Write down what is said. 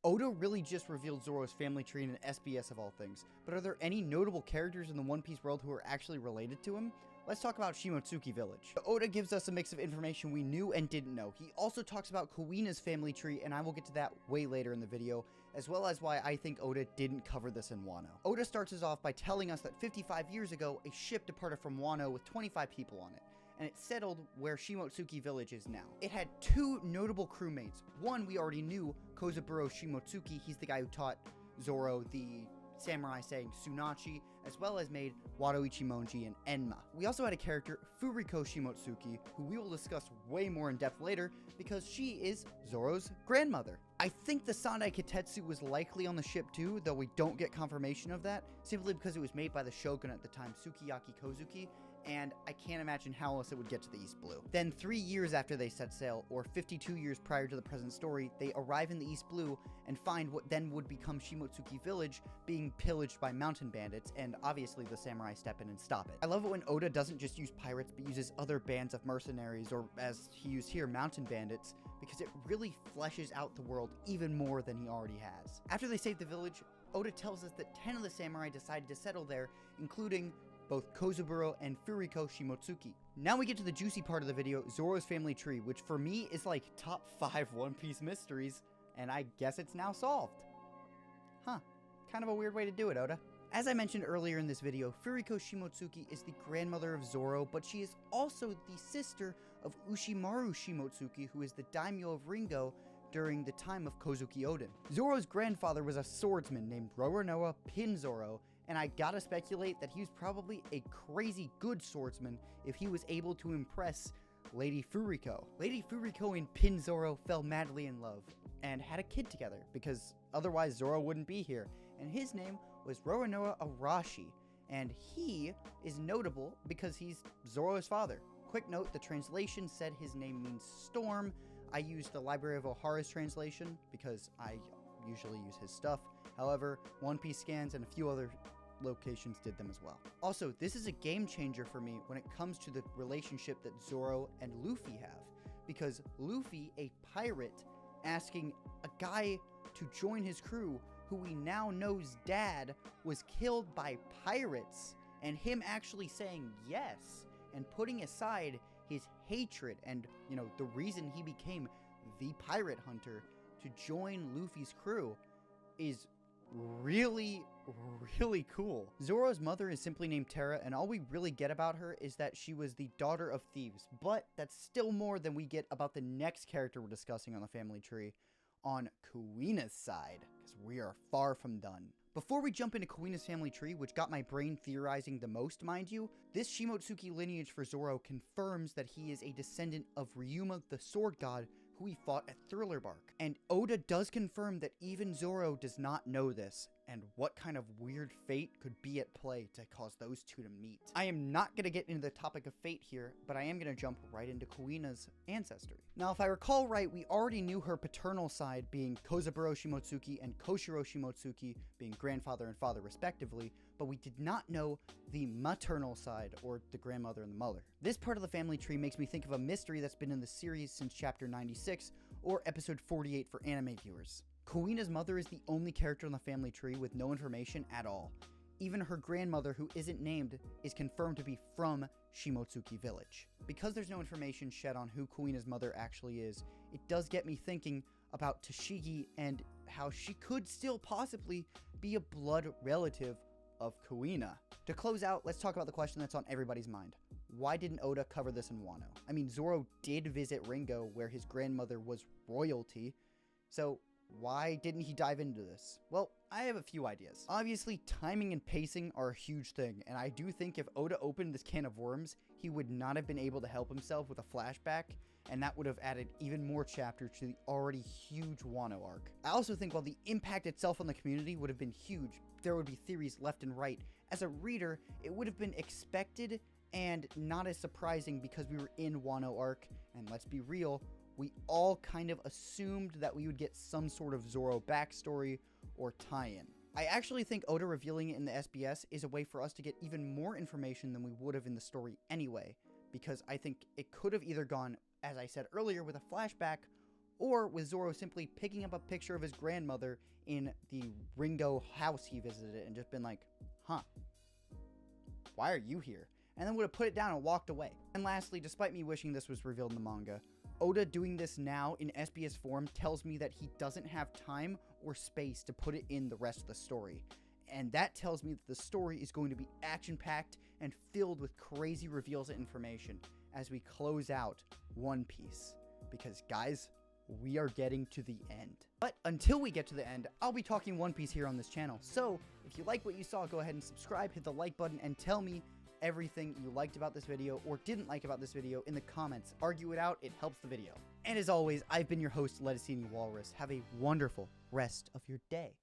Oda really just revealed Zoro's family tree in an SBS of all things, but are there any notable characters in the One Piece world who are actually related to him? Let's talk about Shimotsuki Village. Oda gives us a mix of information we knew and didn't know. He also talks about Kuina's family tree, and I will get to that way later in the video, as well as why I think Oda didn't cover this in Wano. Oda starts us off by telling us that 55 years ago, a ship departed from Wano with 25 people on it, and it settled where Shimotsuki Village is now. It had two notable crewmates. One we already knew, Kozaburo Shimotsuki. He's the guy who taught Zoro the samurai saying Sunachi, as well as made Wado Ichimonji and Enma. We also had a character, Furiko Shimotsuki, who we will discuss way more in depth later because she is Zoro's grandmother. I think the Sandai Kitetsu was likely on the ship too, though we don't get confirmation of that, simply because it was made by the shogun at the time, Sukiyaki Kozuki, and I can't imagine how else it would get to the East Blue. Then 3 years after they set sail, or 52 years prior to the present story, they arrive in the East Blue and find what then would become Shimotsuki Village being pillaged by mountain bandits, and obviously the samurai step in and stop it. I love it when Oda doesn't just use pirates, but uses other bands of mercenaries, or as he used here, mountain bandits, because it really fleshes out the world even more than he already has. After they save the village, Oda tells us that 10 of the samurai decided to settle there, including both Kozaburo and Furiko Shimotsuki. Now we get to the juicy part of the video, Zoro's family tree, which for me is like top 5 One Piece mysteries, and I guess it's now solved. Huh, kind of a weird way to do it, Oda. As I mentioned earlier in this video, Furiko Shimotsuki is the grandmother of Zoro, but she is also the sister of Ushimaru Shimotsuki, who is the daimyo of Ringo during the time of Kozuki Oden. Zoro's grandfather was a swordsman named Roronoa Zoro, and I gotta speculate that he was probably a crazy good swordsman if he was able to impress Lady Furiko. Lady Furiko and Zoro fell madly in love and had a kid together, because otherwise Zoro wouldn't be here, and his name was Roronoa Arashi, and he is notable because he's Zoro's father. Quick note, the translation said his name means storm. I used the Library of Ohara's translation because I usually use his stuff. However, One Piece Scans and a few other locations did them as well. Also, this is a game changer for me when it comes to the relationship that Zoro and Luffy have, because Luffy, a pirate, asking a guy to join his crew who we now know's dad was killed by pirates, and him actually saying yes and putting aside his hatred and, you know, the reason he became the pirate hunter to join Luffy's crew is really cool. Zoro's mother is simply named Terra, and all we really get about her is that she was the daughter of thieves, but that's still more than we get about the next character we're discussing on the family tree on Kuina's side, because we are far from done. Before we jump into Kuina's family tree, which got my brain theorizing the most, mind you, this Shimotsuki lineage for Zoro confirms that he is a descendant of Ryuma the sword god who he fought at Thriller Bark. And Oda does confirm that even Zoro does not know this, and what kind of weird fate could be at play to cause those two to meet. I am not going to get into the topic of fate here, but I am going to jump right into Kuina's ancestry. Now, if I recall right, we already knew her paternal side being Kozaburo Shimotsuki and Koshiro Shimotsuki being grandfather and father respectively, but we did not know the maternal side, or the grandmother and the mother. This part of the family tree makes me think of a mystery that's been in the series since chapter 96, or episode 48 for anime viewers. Kuina's mother is the only character on the family tree with no information at all. Even her grandmother, who isn't named, is confirmed to be from Shimotsuki Village. Because there's no information shed on who Kuina's mother actually is, it does get me thinking about Tashigi and how she could still possibly be a blood relative of Kuina. To close out, let's talk about the question that's on everybody's mind. Why didn't Oda cover this in Wano? I mean, Zoro did visit Ringo, where his grandmother was royalty, so why didn't he dive into this? Well, I have a few ideas. Obviously, timing and pacing are a huge thing, and I do think if Oda opened this can of worms, he would not have been able to help himself with a flashback, and that would have added even more chapters to the already huge Wano arc. I also think while the impact itself on the community would have been huge, there would be theories left and right. As a reader, it would have been expected and not as surprising because we were in Wano arc, and let's be real, we all kind of assumed that we would get some sort of Zoro backstory or tie-in. I actually think Oda revealing it in the SBS is a way for us to get even more information than we would have in the story anyway, because I think it could have either gone, as I said earlier, with a flashback, or with Zoro simply picking up a picture of his grandmother in the Ringo house he visited and just been like, huh, why are you here? And then would have put it down and walked away. And lastly, despite me wishing this was revealed in the manga, Oda doing this now in SBS form tells me that he doesn't have time or space to put it in the rest of the story. And that tells me that the story is going to be action-packed and filled with crazy reveals and information as we close out One Piece. Because guys, we are getting to the end. But until we get to the end, I'll be talking One Piece here on this channel. So if you like what you saw, go ahead and subscribe, hit the like button, and tell me everything you liked about this video or didn't like about this video in the comments. Argue it out, it helps the video. And as always, I've been your host, Lettuceboy Walrus. Have a wonderful rest of your day.